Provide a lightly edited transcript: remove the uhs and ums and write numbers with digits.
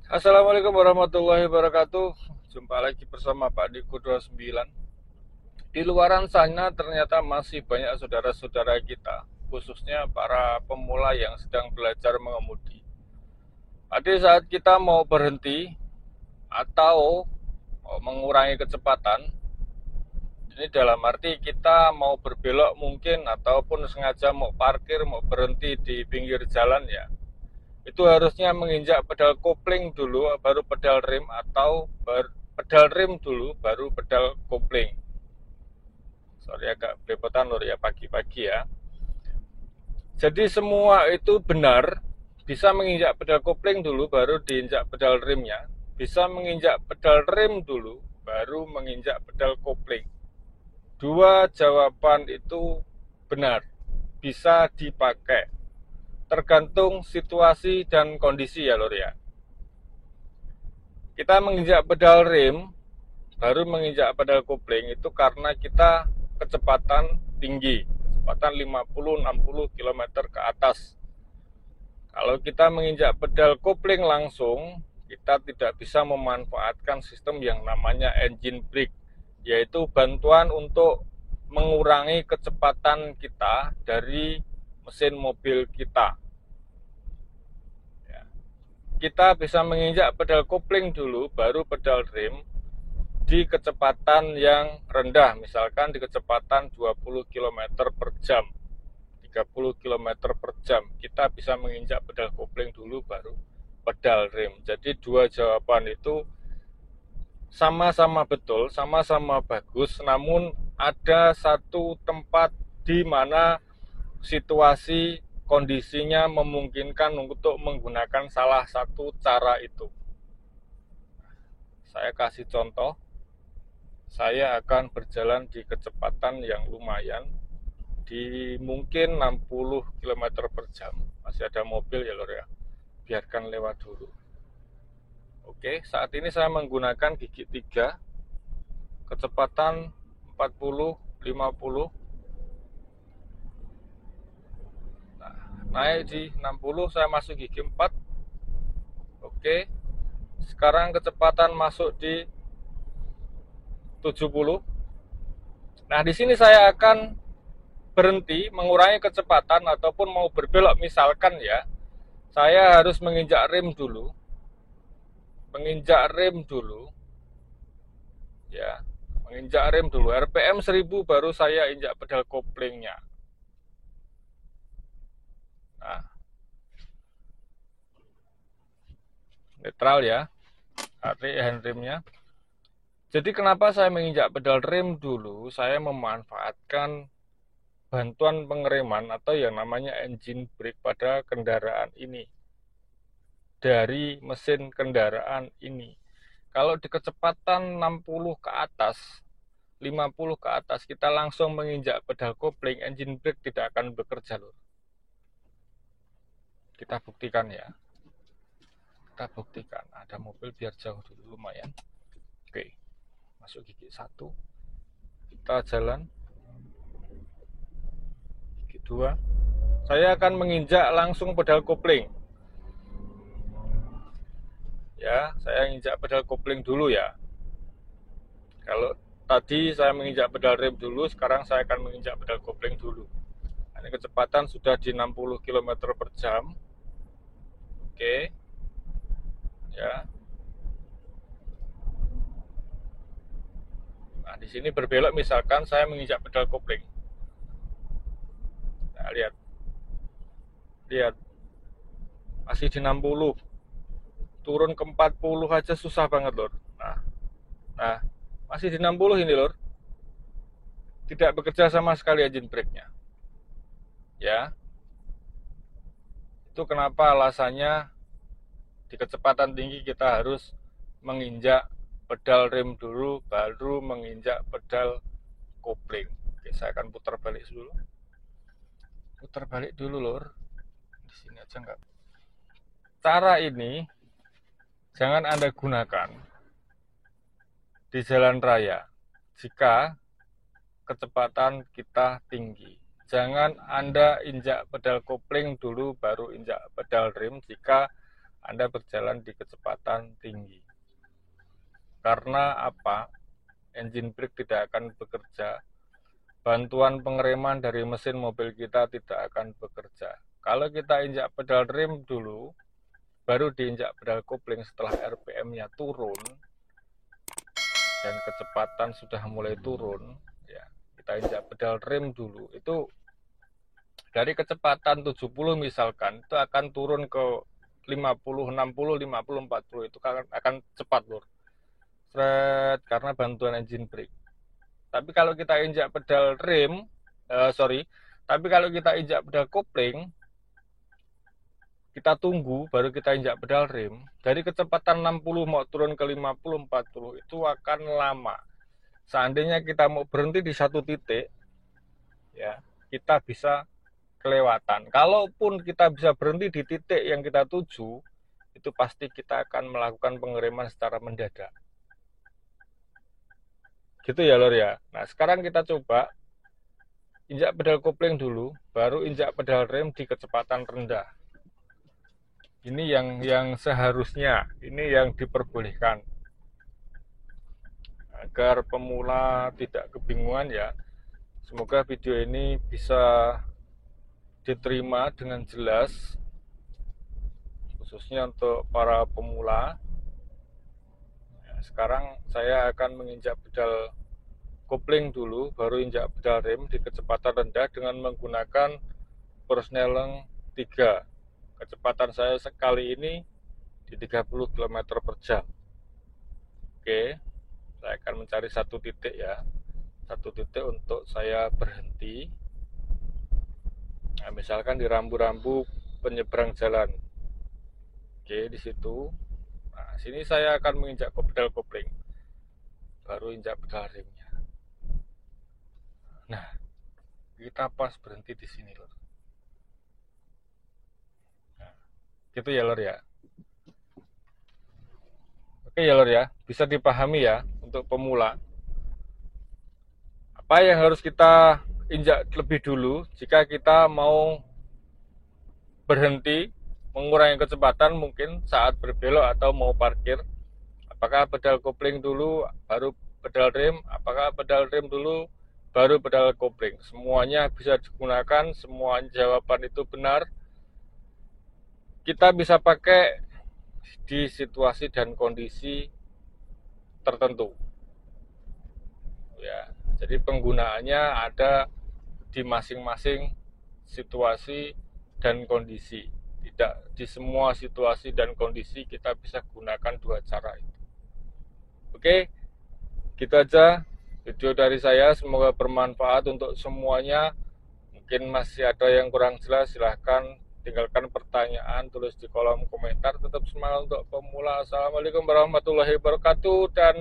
Assalamualaikum warahmatullahi wabarakatuh. Jumpa lagi bersama Pak Diku 29. Di luaran sana ternyata masih banyak saudara-saudara kita, khususnya para pemula yang sedang belajar mengemudi. Pada saat kita mau berhenti atau mengurangi kecepatan, ini dalam arti kita mau berbelok mungkin ataupun sengaja mau parkir, mau berhenti di pinggir jalan ya, itu harusnya menginjak pedal kopling dulu baru pedal rem atau pedal rem dulu baru pedal kopling. Sorry agak belepotan lor ya pagi-pagi ya. Jadi semua itu benar, bisa menginjak pedal kopling dulu baru diinjak pedal remnya, bisa menginjak pedal rem dulu baru menginjak pedal kopling. Dua jawaban itu benar, bisa dipakai, tergantung situasi dan kondisi ya lor ya. Kita menginjak pedal rem baru menginjak pedal kopling itu karena kita kecepatan tinggi, kecepatan 50-60 km ke atas. Kalau kita menginjak pedal kopling langsung, kita tidak bisa memanfaatkan sistem yang namanya engine brake, yaitu bantuan untuk mengurangi kecepatan kita dari mesin mobil kita. Kita bisa menginjak pedal kopling dulu, baru pedal rem di kecepatan yang rendah, misalkan di kecepatan 20 km per jam, 30 km per jam, kita bisa menginjak pedal kopling dulu, baru pedal rem. Jadi dua jawaban itu sama-sama betul, sama-sama bagus, namun ada satu tempat di mana situasi kondisinya memungkinkan untuk menggunakan salah satu cara itu. Saya kasih contoh, saya akan berjalan di kecepatan yang lumayan, di mungkin 60 km per jam. Masih ada mobil ya lor ya, biarkan lewat dulu. Oke, saat ini saya menggunakan gigi 3, kecepatan 40-50. Naik di 60, saya masuk gigi 4. Oke, sekarang kecepatan masuk di 70. Nah, di sini saya akan berhenti, mengurangi kecepatan ataupun mau berbelok misalkan ya. Saya harus menginjak rem dulu. Menginjak rem dulu. Ya, menginjak rem dulu. RPM 1000 baru saya injak pedal koplingnya. Nah, netral ya, handremnya. Jadi kenapa saya menginjak pedal rem dulu? Saya memanfaatkan bantuan pengereman atau yang namanya engine brake pada kendaraan ini, dari mesin kendaraan ini. Kalau di kecepatan 60 ke atas, 50 ke atas, kita langsung menginjak pedal kopling, engine brake tidak akan bekerja loh. Kita buktikan ya. Kita buktikan. Ada mobil biar jauh dulu lumayan. Oke. Masuk gigi 1. Kita jalan. Gigi 2. Saya akan menginjak langsung pedal kopling. Ya, saya injak pedal kopling dulu ya. Kalau tadi saya menginjak pedal rem dulu, sekarang saya akan menginjak pedal kopling dulu. Ini kecepatan sudah di 60 km per jam. Oke. Ya. Nah, di sini berbelok misalkan saya menginjak pedal kopling. Nah, lihat. Lihat. Masih di 60. Turun ke 40 aja susah banget, Lor. Nah, masih di 60 ini, Lor. Tidak bekerja sama sekali engine brake-nya. Ya. Itu kenapa alasannya di kecepatan tinggi kita harus menginjak pedal rem dulu, baru menginjak pedal kopling. Oke, saya akan putar balik dulu. Putar balik dulu, Lor. Di sini aja enggak. Cara ini jangan Anda gunakan di jalan raya jika kecepatan kita tinggi. Jangan Anda injak pedal kopling dulu baru injak pedal rem jika Anda berjalan di kecepatan tinggi. Karena apa? Engine brake tidak akan bekerja. Bantuan pengereman dari mesin mobil kita tidak akan bekerja. Kalau kita injak pedal rem dulu, baru diinjak pedal kopling setelah RPM-nya turun dan kecepatan sudah mulai turun, ya, kita injak pedal rem dulu. Itu dari kecepatan 70 misalkan, itu akan turun ke 50, 60, 50, 40. Itu akan cepat, Lur. Seret, karena bantuan engine brake. Tapi kalau kita injak pedal rem, tapi kalau kita injak pedal kopling, kita tunggu, baru kita injak pedal rem, dari kecepatan 60 mau turun ke 50, 40, itu akan lama. Seandainya kita mau berhenti di satu titik, ya, kita bisa kelewatan. Kalaupun kita bisa berhenti di titik yang kita tuju, itu pasti kita akan melakukan pengereman secara mendadak. Gitu ya, Lor ya. Nah, sekarang kita coba injak pedal kopling dulu, baru injak pedal rem di kecepatan rendah. Ini yang seharusnya, ini yang diperbolehkan. Agar pemula tidak kebingungan ya. Semoga video ini bisa diterima dengan jelas, khususnya untuk para pemula. Sekarang saya akan menginjak pedal kopling dulu, baru injak pedal rem di kecepatan rendah dengan menggunakan Persneleng 3. Kecepatan saya sekali ini di 30 km per jam. Oke, saya akan mencari satu titik ya, satu titik untuk saya berhenti. Nah, misalkan di rambu-rambu penyeberang jalan. Oke, di situ. Nah, sini saya akan menginjak pedal kopling, baru injak pedal remnya. Nah, kita pas berhenti di sini, Lor. Nah, gitu ya, Lor ya. Oke ya, Lor ya, bisa dipahami ya untuk pemula. Apa yang harus kita injak lebih dulu jika kita mau berhenti, mengurangi kecepatan mungkin saat berbelok atau mau parkir? Apakah pedal kopling dulu baru pedal rem? Apakah pedal rem dulu baru pedal kopling? Semuanya bisa digunakan, semua jawaban itu benar. Kita bisa pakai di situasi dan kondisi tertentu. Ya, jadi penggunaannya ada di masing-masing situasi dan kondisi. Tidak di semua situasi dan kondisi kita bisa gunakan dua cara itu. Oke, gitu aja video dari saya, semoga bermanfaat untuk semuanya. Mungkin masih ada yang kurang jelas, silahkan tinggalkan pertanyaan, tulis di kolom komentar. Tetap semangat untuk pemula. Assalamualaikum warahmatullahi wabarakatuh, dan